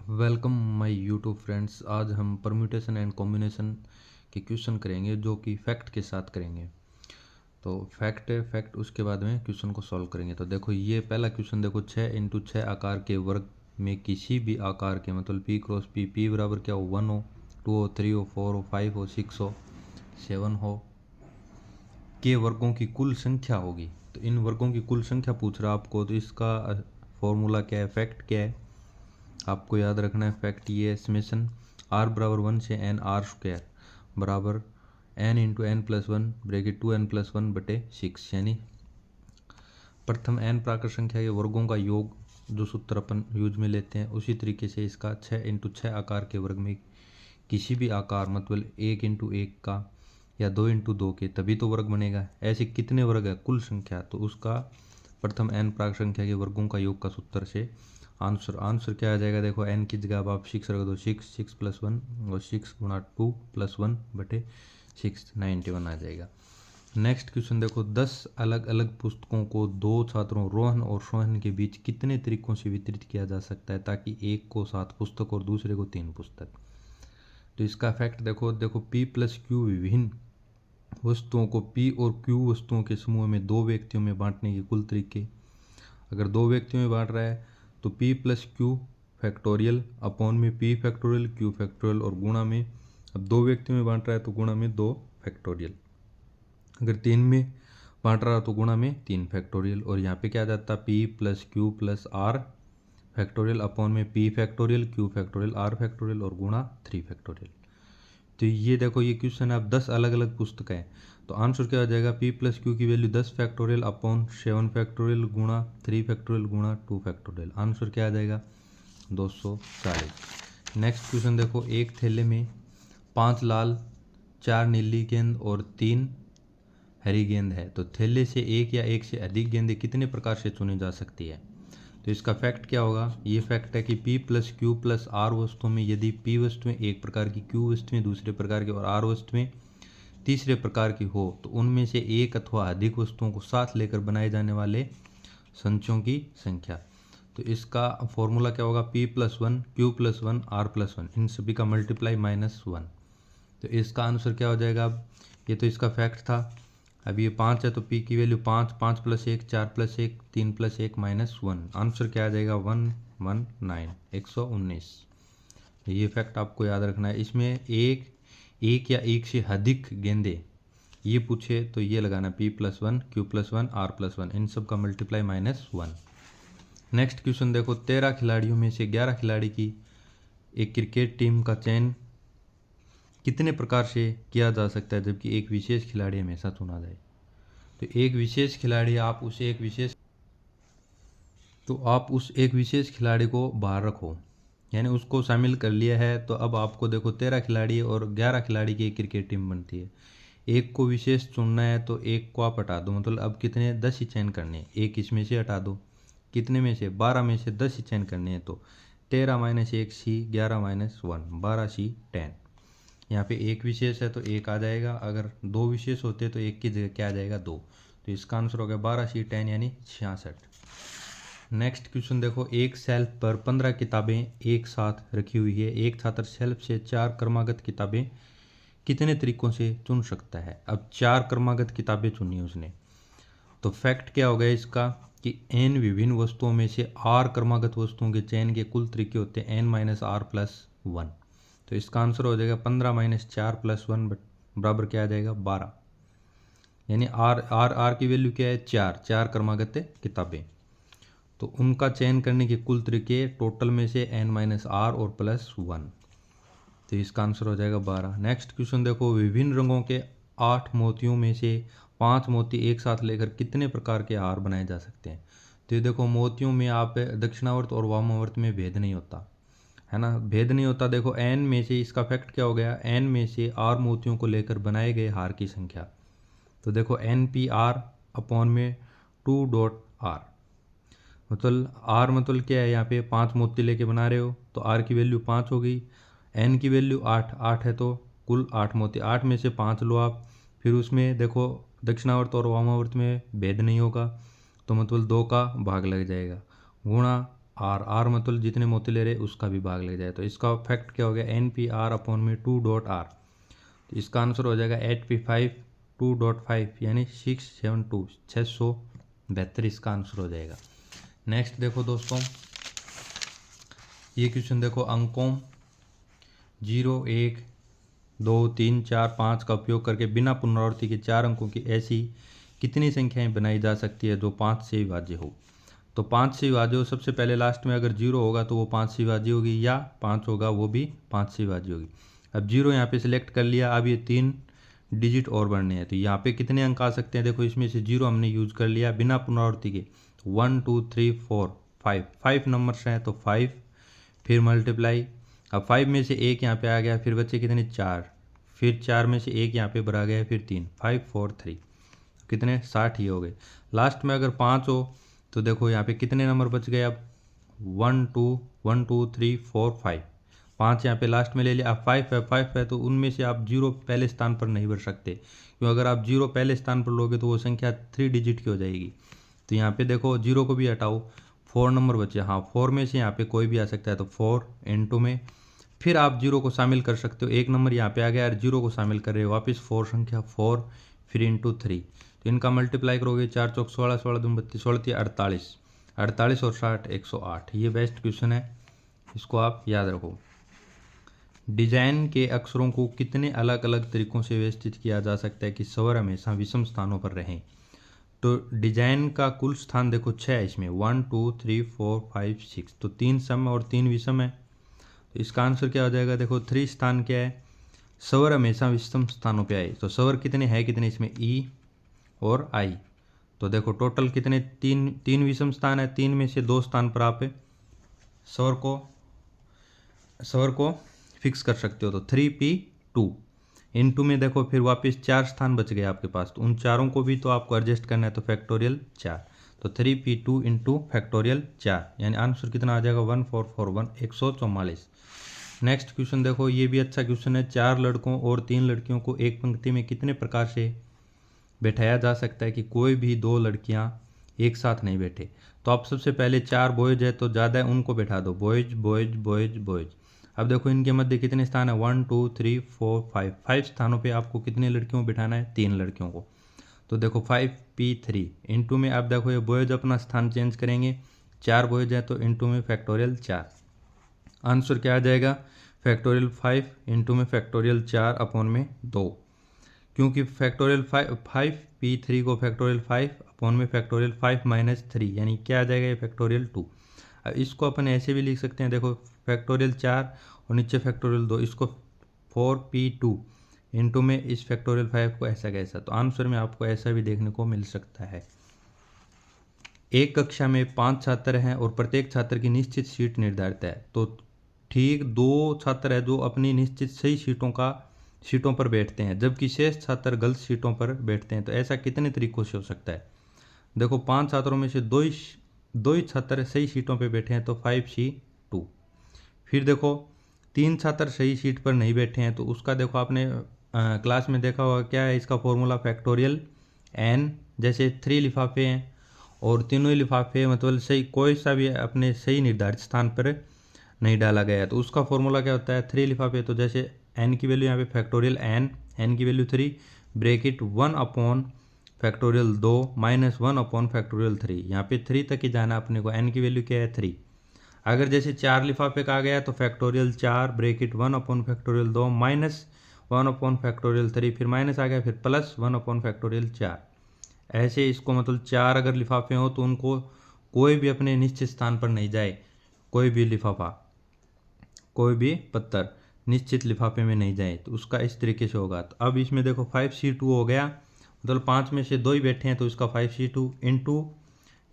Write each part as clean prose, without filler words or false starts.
Welcome my YouTube friends. आज हम permutation and combination के क्वेश्चन करेंगे जो कि फैक्ट के साथ करेंगे। तो फैक्ट है, फैक्ट उसके बाद में क्वेश्चन को सॉल्व करेंगे। तो देखो ये पहला क्वेश्चन देखो, 6 × 6 आकार के वर्ग में किसी भी आकार के मतलब p क्रॉस p, p बराबर क्या हो, 1 हो, 2 हो, 3 हो, 4 हो, 5 हो, 6 हो, 7 हो के वर्गों की कुल संख्या होगी। तो इन वर्गों की कुल संख्या पूछ रहा आपको। तो इसका फॉर्मूला क्या है, फैक्ट क्या है, आपको याद रखना है। फैक्ट ये है, समेशन r बराबर 1 से n r स्क्वायर बराबर n इंटू n plus one bracket 2n+1/6, यानी प्रथम n प्राकृत संख्या के वर्गों का योग जो सूत्र अपन यूज में लेते हैं, उसी तरीके से इसका 6 × 6 आकार के वर्ग में किसी भी आकार मतलब 1 × 1 का या 2 × 2 के, तभी तो वर्ग बनेगा। ऐसे कितने वर्ग है कुल संख्या, तो उसका प्रथम n प्राकृत संख्या के वर्गों का योग का सूत्र से आंसर क्या आ जाएगा। देखो n की जगह अब आप 6 रख दो, 6 + 1 और 6 × 2 + 1/6 91 आ जाएगा। नेक्स्ट क्वेश्चन देखो, 10 अलग अलग पुस्तकों को 2 छात्रों रोहन और सोहन के बीच कितने तरीकों से वितरित किया जा सकता है ताकि एक को 7 पुस्तक और दूसरे को 3 पुस्तक। तो इसका फैक्ट देखो p + q विभिन्न वस्तुओं को p और q वस्तुओं के समूह में 2 व्यक्तियों में बांटने के कुल तरीके। अगर 2 व्यक्तियों में बांट रहा है तो p + q फैक्टोरियल अपॉन में p फैक्टोरियल q फैक्टोरियल और गुणा में, अब 2 व्यक्तियों में बांट रहा है तो गुणा में 2 फैक्टोरियल। अगर 3 में बांट रहा है तो गुणा में 3 फैक्टोरियल। और यहाँ पे क्या आ जाता है, p + q + r factorial upon में p factorial q factorial r factorial और गुणा 3 फैक्टोरियल। तो ये देखो ये क्वेश्चन है, अब 10 अलग अलग पुस्तक है तो आंसर क्या हो जाएगा, p + q की वैल्यू 10 फैक्टोरियल अपॉन 7 फैक्टोरियल गुणा 3 फैक्टोरियल गुणा 2 फैक्टोरियल। आंसर क्या आ जाएगा, 240। नेक्स्ट क्वेश्चन देखो, एक थैले में 5 लाल 4 नीली गेंद और 3 हरी गेंद है, तो थैले से एक या एक से अधिक गेंदें कितने प्रकार से चुनी जा सकती है। तो इसका फैक्ट क्या होगा, ये फैक्ट है कि p + q + r वस्तुओं में यदि p वस्तुएं एक प्रकार की, q वस्तुएं दूसरे प्रकार की और r वस्तुएं तीसरे प्रकार की हो तो उनमें से एक अथवा अधिक वस्तुओं को साथ लेकर बनाए जाने वाले संचयों की संख्या। तो इसका फॉर्मूला क्या होगा, p + 1 q + 1 r + 1, इन सभी का मल्टीप्लाई -1। तो इसका आंसर क्या हो जाएगा, अब ये तो इसका फैक्ट था। अब ये 5 है तो p की वैल्यू 5, 5 + 1 4 + 1 3 + 1 -1। आंसर क्या आ जाएगा, 119 119। ये फैक्ट आपको याद रखना है। इसमें एक या एक से अधिक गेंदे ये पूछे तो ये लगाना p + 1 q + 1 r + 1, इन सब का मल्टीप्लाई -1। नेक्स्ट क्वेश्चन देखो, 13 खिलाड़ियों में से 11 खिलाड़ी की एक क्रिकेट टीम का चयन कितने प्रकार से किया जा सकता है जबकि एक विशेष खिलाड़ी हमेशा चुना जाए। तो एक विशेष खिलाड़ी आप उस एक विशेष खिलाड़ी को बाहर रखो, यानी उसको शामिल कर लिया है। तो अब आपको देखो 13 खिलाड़ी और 11 खिलाड़ी की एक क्रिकेट टीम बनती है। एक को विशेष चुनना है तो एक को आप हटा दो, मतलब अब कितने 10 ही चयन करने हैं, एक इसमें से हटा दो, कितने में से 12 में से 10 ही चयन करने हैं। तो 13 - 1 c 11 - 1 12 c 10। यहाँ पे एक विशेष है तो एक आ जाएगा, अगर 2 विशेष होते तो एक की जगह क्या आ जाएगा, 2। तो इसका आंसर हो गया 12 c 10 यानी 66। नेक्स्ट क्वेश्चन देखो, एक शेल्फ पर 15 किताबें एक साथ रखी हुई है। एक छात्र शेल्फ से 4 क्रमागत किताबें कितने तरीकों से चुन सकता है। अब 4 क्रमागत किताबें चुनी उसने, तो फैक्ट क्या हो गया इसका कि n विभिन्न वस्तुओं में से r क्रमागत वस्तुओं के चयन के कुल तरीके होते हैं n - r + 1। तो इसका आंसर हो जाएगा 15 - 4 + 1 बराबर क्या आ जाएगा, 12। यानी r की वैल्यू क्या है, 4 क्रमागत किताबें, तो उनका चयन करने के कुल तरीके टोटल में से n - r और +1। तो इसका आंसर हो जाएगा 12। नेक्स्ट क्वेश्चन देखो, विभिन्न रंगों के 8 मोतियों में से 5 मोती एक साथ लेकर कितने प्रकार के हार बनाए जा सकते हैं। तो ये देखो मोतियों में आप दक्षिणावर्त और वामावर्त में भेद नहीं होता है ना, भेद नहीं होता। देखो n में से, इसका फैक्ट क्या हो गया, n में से r मोतियों को लेकर बनाए गए हार की संख्या। तो देखो NPR अपॉन में 2.r, मतलब r मतलब क्या है, यहाँ पे 5 मोती लेके बना रहे हो तो r की वैल्यू 5 हो गई, n की वैल्यू 8 है तो कुल 8 मोती, 8 में से 5 लो आप। फिर उसमें देखो दक्षिणावर्त और वामावर्त में भेद नहीं होगा तो मतलब 2 का भाग लग जाएगा, गुणा आर, आर मतलब जितने मोती ले रहे उसका भी भाग लग जाए। तो इसका फैक्ट क्या हो गया, एन पी आर अपॉन में 2.r। तो इसका आंसर हो जाएगा 8p5 2.5 यानी 672 672 इसका आंसर हो जाएगा। नेक्स्ट देखो दोस्तों, ये क्वेश्चन देखो, अंकों 0 1 2 3 4 5 का उपयोग करके बिना पुनरावृत्ति के 4 अंकों की ऐसी कितनी संख्याएं बनाई जा सकती है जो 5 से विभाज्य हो। तो 5 से विभाज्य हो, सबसे पहले लास्ट में अगर 0 होगा तो वो 5 से विभाज्य होगी, या 5 होगा वो भी 5 से विभाज्य होगी। अब 0 यहाँ पे सिलेक्ट कर लिया, अब ये 3 डिजिट और बढ़ने हैं, तो यहाँ पे कितने अंक आ सकते हैं। देखो इसमें से 0 हमने यूज कर लिया बिना पुनरावृत्ति के, 1 2 3 4 5 5 नंबर्स हैं तो 5, फिर मल्टीप्लाई, अब 5 में से एक यहाँ पे आ गया, फिर बच्चे कितने 4, फिर 4 में से एक यहाँ पे भरा गया, फिर 3 5 4 3 कितने 60 ही हो गए। लास्ट में अगर 5 हो तो देखो यहाँ पे कितने नंबर बच गए, अब 1 2 3 4 5 5 यहाँ पे लास्ट में ले लिया। अब 5 है तो उनमें से आप 0 पहले स्थान पर नहीं भर सकते, क्योंकि अगर आप 0 पहले स्थान पर लोगे तो वो संख्या 3 डिजिट की हो जाएगी। तो यहाँ पे देखो 0 को भी हटाओ, 4 नंबर बचे, हाँ 4 में से यहाँ पे कोई भी आ सकता है, तो 4 इंटू में फिर आप 0 को शामिल कर सकते हो, एक नंबर यहाँ पे आ गया और 0 को शामिल कर रहे हो, वापस 4 संख्या 4 फिर इंटू 3, तो इनका मल्टीप्लाई करोगे 4 चौक 16 16 दून 32 16 48 48 और 60 108। ये बेस्ट क्वेश्चन है, इसको आप याद रखो। डिजाइन के अक्षरों को कितने अलग अलग तरीकों से व्यवस्थित किया जा सकता है कि स्वर हमेशा विषम स्थानों पर रहें। तो डिजाइन का कुल स्थान देखो 6 है इसमें, 1 2 3 4 5 6, तो 3 सम और 3 विषम है। तो इसका आंसर क्या हो जाएगा, देखो 3 स्थान क्या है, स्वर हमेशा विषम स्थानों पे आए। तो स्वर कितने हैं, कितने इसमें ई और आई, तो देखो टोटल कितने, तीन विषम स्थान है, 3 में से 2 स्थान पर आप स्वर को फिक्स कर सकते हो। तो 3p2 इंटू में देखो फिर वापस 4 स्थान बच गए आपके पास, तो उन चारों को भी तो आपको एडजस्ट करना है, तो फैक्टोरियल 4, तो 3p2 इंटू फैक्टोरियल 4 यानी आंसर कितना आ जाएगा 1441 144। नेक्स्ट क्वेश्चन देखो, ये भी अच्छा क्वेश्चन है, 4 लड़कों और 3 लड़कियों को एक पंक्ति में कितने प्रकार से बैठाया जा सकता है कि कोई भी 2 लड़कियां एक साथ नहीं बैठे। तो आप सबसे पहले 4 बॉयज है तो ज़्यादा है उनको बैठा दो, बॉयज बॉयज बॉयज बॉयज। अब देखो इनके मध्य कितने स्थान है, 1 2 3 4 5 5 स्थानों पे आपको कितने लड़कियों को बिठाना है, 3 लड़कियों को। तो देखो 5p3 इंटू में, अब देखो ये बॉयज अपना स्थान चेंज करेंगे, 4 बॉयज है तो इंटू में फैक्टोरियल 4, आंसर क्या आ जाएगा फैक्टोरियल 5 इंटू में फैक्टोरियल 4 अपॉन में 2, क्योंकि फैक्टोरियल 5p3 को फैक्टोरियल 5 अपॉन में फैक्टोरियल 5 माइनस 3 यानी क्या आ जाएगा ये फैक्टोरियल 2। अब इसको अपन ऐसे भी लिख सकते हैं, देखो फैक्टोरियल 4 और नीचे फैक्टोरियल 2, इसको 4p2 इंटू में इस फैक्टोरियल 5 को ऐसा कैसा, तो आंसर में आपको ऐसा भी देखने को मिल सकता है। एक कक्षा में 5 छात्र हैं और प्रत्येक छात्र की निश्चित सीट निर्धारित है, तो ठीक 2 छात्र है जो अपनी निश्चित सही सीटों पर बैठते हैं, जबकि शेष छात्र गलत सीटों पर बैठते हैं। तो ऐसा कितने तरीकों से हो सकता है। देखो 5 छात्रों में से दो ही छात्र सही सीटों पर बैठे हैं, तो 5c2। फिर देखो 3 छात्र सही सीट पर नहीं बैठे हैं, तो उसका देखो आपने क्लास में देखा होगा, क्या है इसका फॉर्मूला फैक्टोरियल n, जैसे 3 लिफाफे हैं और तीनों ही लिफाफे मतलब सही, कोई सा भी अपने सही निर्धारित स्थान पर नहीं डाला गया है, तो उसका फॉर्मूला क्या होता है, 3 लिफाफे, तो जैसे n की वैल्यू यहाँ पे फैक्टोरियल n की value 3 bracket 1 upon factorial 2 minus 1 upon factorial 3, यहाँ पे 3 तक ही जाना अपने को, n की वैल्यू क्या है 3। अगर जैसे 4 लिफाफे का आ गया तो factorial 4 bracket 1 upon factorial 2 minus 1 upon factorial 3, फिर माइनस आ गया, फिर प्लस 1 अपॉन फैक्टोरियल 4। ऐसे इसको मतलब 4 अगर लिफाफे हो तो उनको कोई भी अपने निश्चित स्थान पर नहीं जाए, कोई भी लिफाफा, कोई भी पत्थर निश्चित लिफाफे में नहीं जाए, तो उसका इस तरीके से होगा। तो अब इसमें देखो 5c2 हो गया, मतलब 5 में से 2 ही बैठे हैं, तो इसका 5c2 इंटू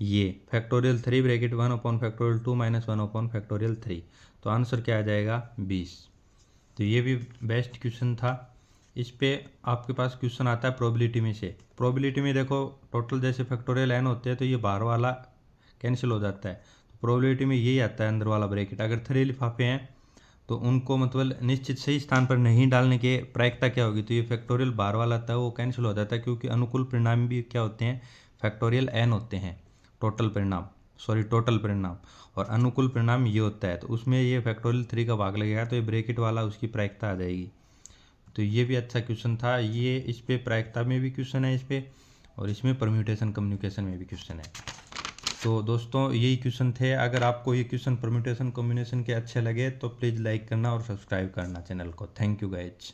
ये factorial 3 bracket 1 upon factorial 2 minus 1 upon factorial 3, तो आंसर क्या आ जाएगा 20। तो ये भी बेस्ट क्वेश्चन था। इस पे आपके पास क्वेश्चन आता है प्रोबेबिलिटी में से। प्रोबेबिलिटी में देखो टोटल जैसे फैक्टोरियल n होते हैं तो ये बाहर वाला कैंसिल हो जाता है, तो प्रोबेबिलिटी में यही आता है अंदर वाला ब्रैकेट। अगर 3 लिफाफे हैं तो उनको मतलब निश्चित सही स्थान पर नहीं डालने के प्रायिकता क्या होगी, तो ये फैक्टोरियल बाहर वाला था वो कैंसिल हो जाता है, क्योंकि अनुकूल परिणाम भी क्या होते हैं फैक्टोरियल n होते हैं टोटल परिणाम। सॉरी टोटल परिणाम, और अनुकूल परिणाम ये होता है, तो उसमें ये फैक्टोरियल 3 का भाग लगेगा तो ये ब्रैकेट वाला उसकी प्रायिकता आ जाएगी। तो ये भी अच्छा क्वेश्चन था, ये इस पे प्रायिकता में भी क्वेश्चन है इस पे, और इसमें परम्यूटेशन कम्युनिकेशन में भी क्वेश्चन है। तो दोस्तों यही क्वेश्चन थे। अगर आपको ये क्वेश्चन परम्यूटेशन कॉम्बिनेशन के अच्छे लगे तो प्लीज़ लाइक करना और सब्सक्राइब करना चैनल को। Thank you guys.